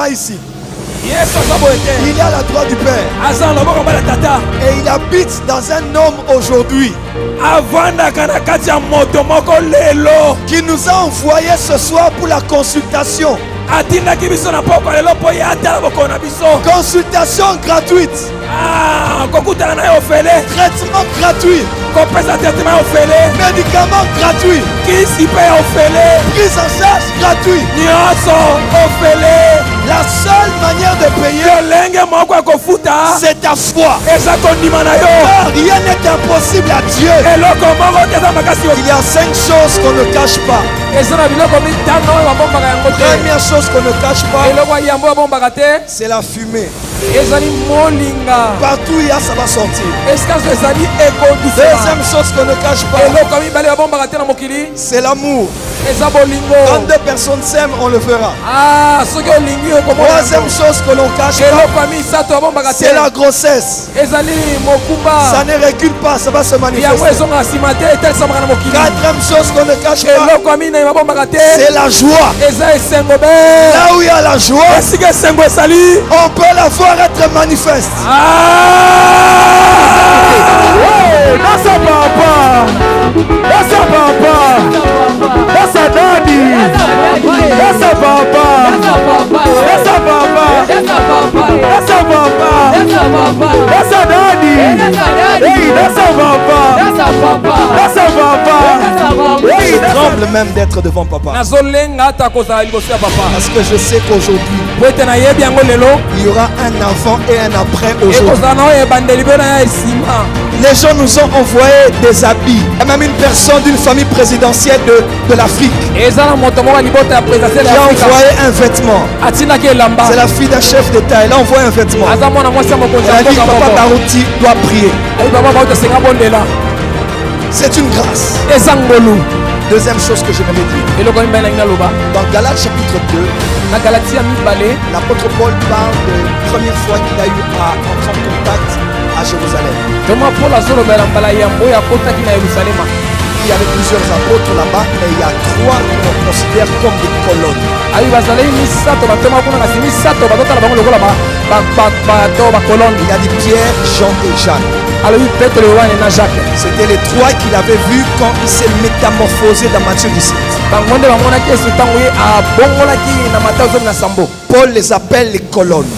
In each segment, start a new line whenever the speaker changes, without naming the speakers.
pas ici. Il est à la droite du Père. Et il habite dans un homme aujourd'hui qui nous a envoyé ce soir pour la consultation. Consultation gratuite. Traitement gratuit. Médicaments gratuits. Prise en charge gratuite. La seule manière de payer, c'est ta foi. Car rien n'est impossible à Dieu. Il y a 5 choses qu'on ne cache pas. Première chose qu'on ne cache pas, c'est la fumée. Partout il y a, ça va sortir. Deuxième chose qu'on ne cache pas, c'est l'amour. Quand 2 personnes s'aiment, on le fera. Troisième chose que l'on cache pas, c'est la grossesse. Ça ne recule pas, ça va se manifester. Quatrième chose qu'on ne cache pas, c'est la joie. Là où il y a la joie, on peut la voir être manifeste.
That's a papa. That's a papa. That's a daddy. That's a papa. That's a papa. That's a papa. That's a papa. That's a daddy. Hey, that's a papa. That's a papa. That's a papa.
Je tremble même d'être devant papa. Parce que je sais qu'aujourd'hui, il y aura un avant et un après aujourd'hui. Les gens nous ont envoyé des habits. Il y a même une personne d'une famille présidentielle de l'Afrique qui a envoyé un vêtement. C'est la fille d'un chef d'État. Elle a envoyé un vêtement. Elle a dit Papa Barouti doit prier. C'est une grâce. Deuxième chose que je voulais dire. Dans Galates chapitre 2, l'apôtre Paul parle de la première fois qu'il a eu à entrer en contact à Jérusalem. Il y avait plusieurs apôtres là-bas, mais il y a 3 qu'on considère comme des colonnes. Il y a dit Pierre, Jean et Jacques. C'était les 3 qu'il avait vus quand il s'est métamorphosé dans Matthieu 17. Paul les appelle les colonnes.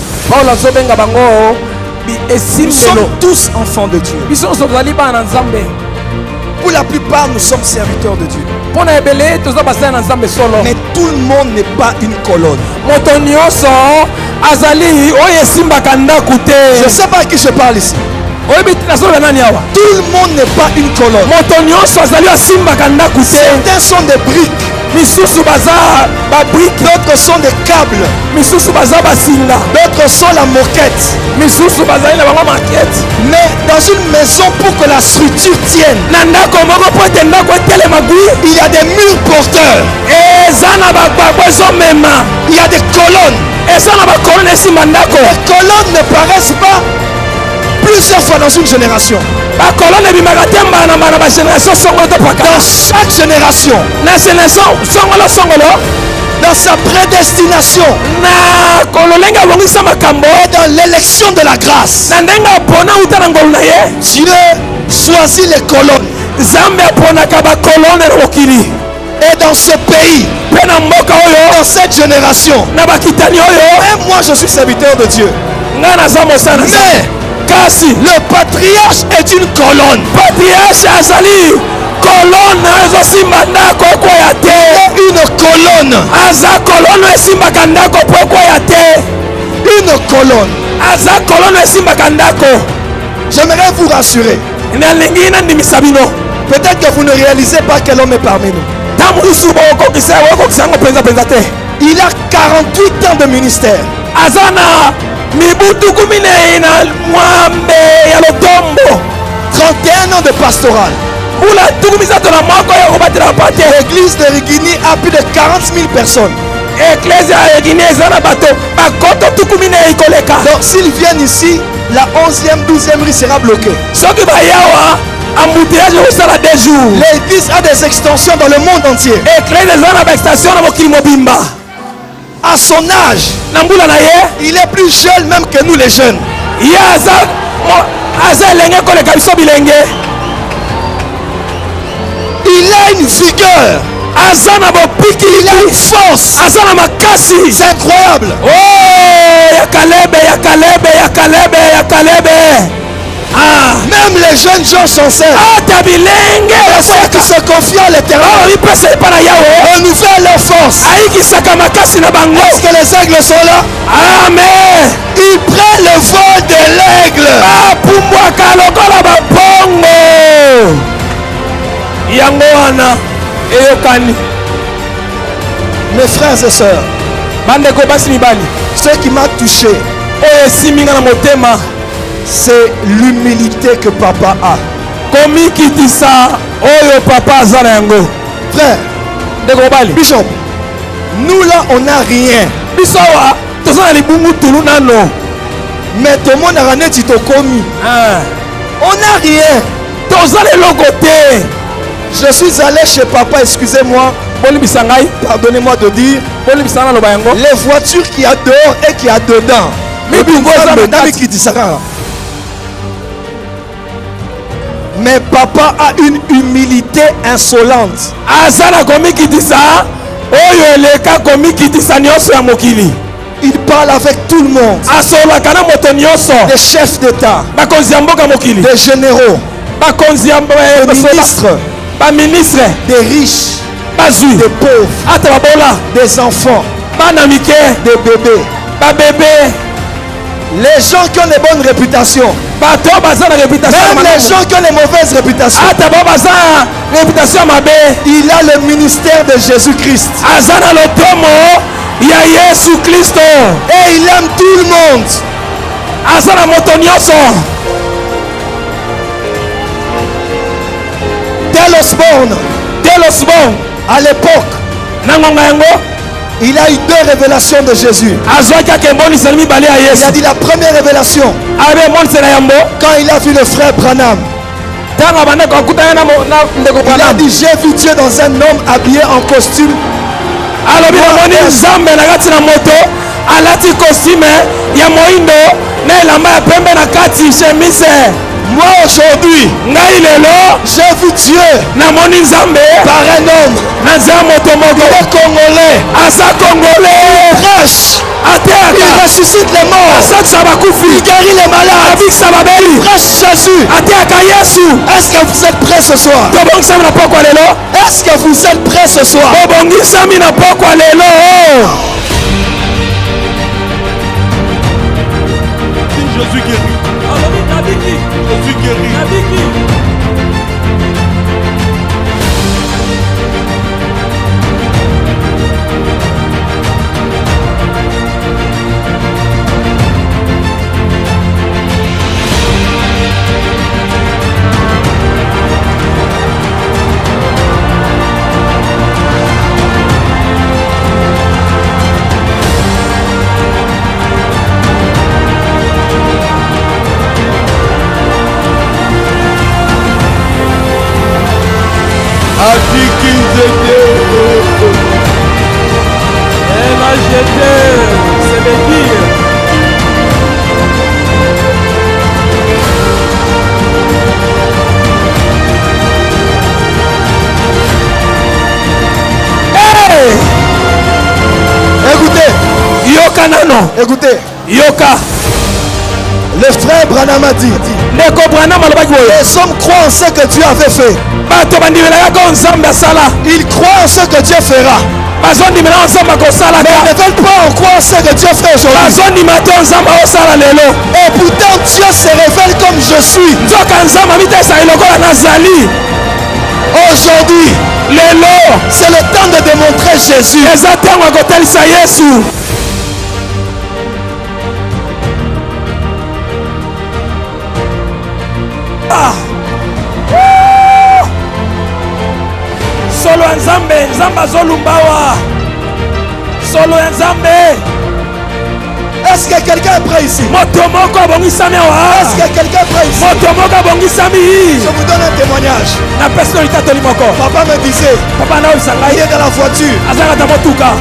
Nous sommes tous enfants de Dieu. Pour la plupart, nous sommes serviteurs de Dieu. Mais tout le monde n'est pas une colonne. Je ne sais pas à qui je parle ici. Tout le monde n'est pas une colonne. Certains sont des briques. D'autres sont des câbles. D'autres sont la moquette. Mais dans une maison, pour que la structure tienne, il y a des murs porteurs. Il y a des colonnes. Les colonnes ne paraissent pas plusieurs fois dans une génération. Dans chaque génération, dans sa prédestination et dans l'élection de la grâce, Dieu choisit les colonnes. Et dans ce pays, dans cette génération, même moi je suis serviteur de Dieu. Mais le patriarche est une colonne. Une colonne. J'aimerais vous rassurer. Peut-être que vous ne réalisez pas que l'homme est parmi nous. Il a 48 ans de ministère. 31 ans de pastoral. L'église de Rigini a plus de 40 000 personnes. Donc s'ils viennent ici, la 11e, 12e rue sera bloquée. L'église a des extensions dans le monde entier. À son âge, il est plus jeune même que nous les jeunes. Il a une vigueur. Il a une force. C'est incroyable.
Oh,
Ah, même les jeunes gens sont seuls. Ceux qui se confient à l'Éternel renouvellent leur force. Est-ce que les aigles sont là?
Amen.
Ils prennent le vol de l'aigle. Mes frères et sœurs, ce qui m'a touché, c'est l'humilité que papa a. Frère, Bishop, nous là on n'a rien. Mais tout le monde a ramené Tito Komi. On n'a rien. Je suis allé chez papa, excusez-moi. Pardonnez-moi de dire. Les voitures qu'il y a dehors et qu'il y a dedans. Mais papa a une humilité insolente. Il parle avec tout le monde. Des chefs d'État, des généraux, des ministres, des riches, des pauvres, des enfants, des bébés. Les gens qui ont des bonnes réputations, même les gens qui ont des mauvaises réputations, il a le ministère de Jésus-Christ. Et il aime tout le monde. Dès l'Osborne, à l'époque, il a eu 2 révélations de Jésus. Il a dit la première révélation quand il a vu le frère Branham. Il a dit j'ai vu Dieu dans un homme habillé en costume. Moi aujourd'hui, j'ai vu Dieu par un homme. Il est congolais. Il prêche. Il ressuscite les morts. Il guérit les malades. Il prêche Jésus. Est-ce que vous êtes prêts ce soir? Est-ce que vous êtes prêts ce soir?
Jésus guérit. Jésus guérit. Elle a jeté, c'est le dire.
Hey! Écoutez. Yoka nano. Écoutez. Yoka. Le frère Branham a dit. Les hommes croient en ce que Dieu avait fait. Ils croient en ce que Dieu fera. Mais ils ne veulent pas en croire ce que Dieu fait aujourd'hui. Et pourtant Dieu se révèle comme je suis. Aujourd'hui, c'est le temps de démontrer Jésus.
Solo ya Nzambe, Nzambe azolumbawa. Solo ya Nzambe.
Est-ce que quelqu'un est prêt ici?
Est-ce
que quelqu'un est prêt ici? Je vous donne un témoignage. Papa me disait, il est dans la voiture.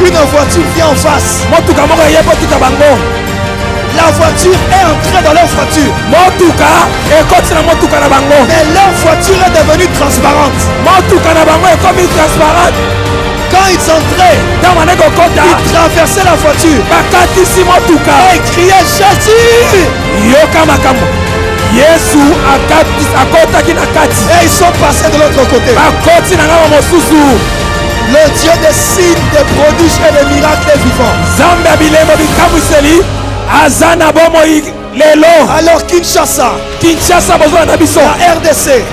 Une voiture vient en face. La voiture est entrée dans leur voiture. Mais leur voiture est devenue transparente. Quand ils entraient, ils traversaient la voiture et ils criaient Jésus. Et ils sont passés de l'autre côté. Le Dieu des signes, des prodiges et des miracles est vivant. Alors Kinshasa, la RDC,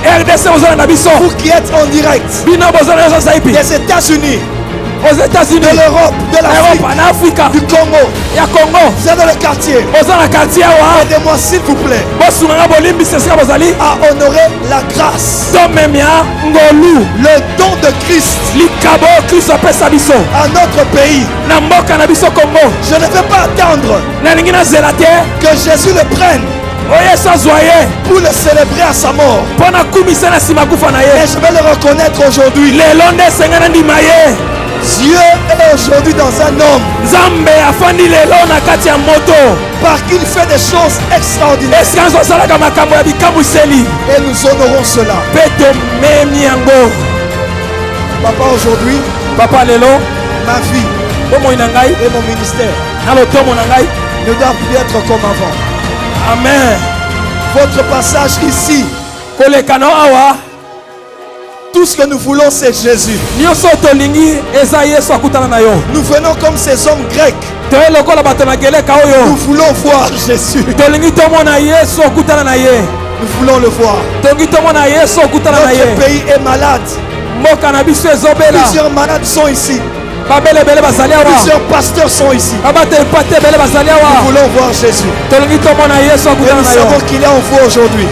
vous qui êtes en direct des États-Unis, de l'Europe, de l'Afrique, du Congo, vous êtes dans le quartier, aidez-moi s'il vous plaît à honorer la grâce, le don de Christ à notre pays. Je ne vais pas attendre que Jésus le prenne pour le célébrer à sa mort, mais je vais le reconnaître aujourd'hui. Dieu est aujourd'hui dans un homme par qui il fait des choses extraordinaires et nous honorons cela. Papa, aujourd'hui, ma vie et mon ministère ne doivent plus être comme avant.
Amen.
Votre passage ici, tout ce que nous voulons, c'est Jésus. Nous venons comme ces hommes grecs. Nous voulons voir Jésus. Nous voulons le voir. Notre pays est malade. Plusieurs malades sont ici. Plusieurs pasteurs sont ici. Nous voulons voir Jésus. Et nous savons qu'il est en vous aujourd'hui.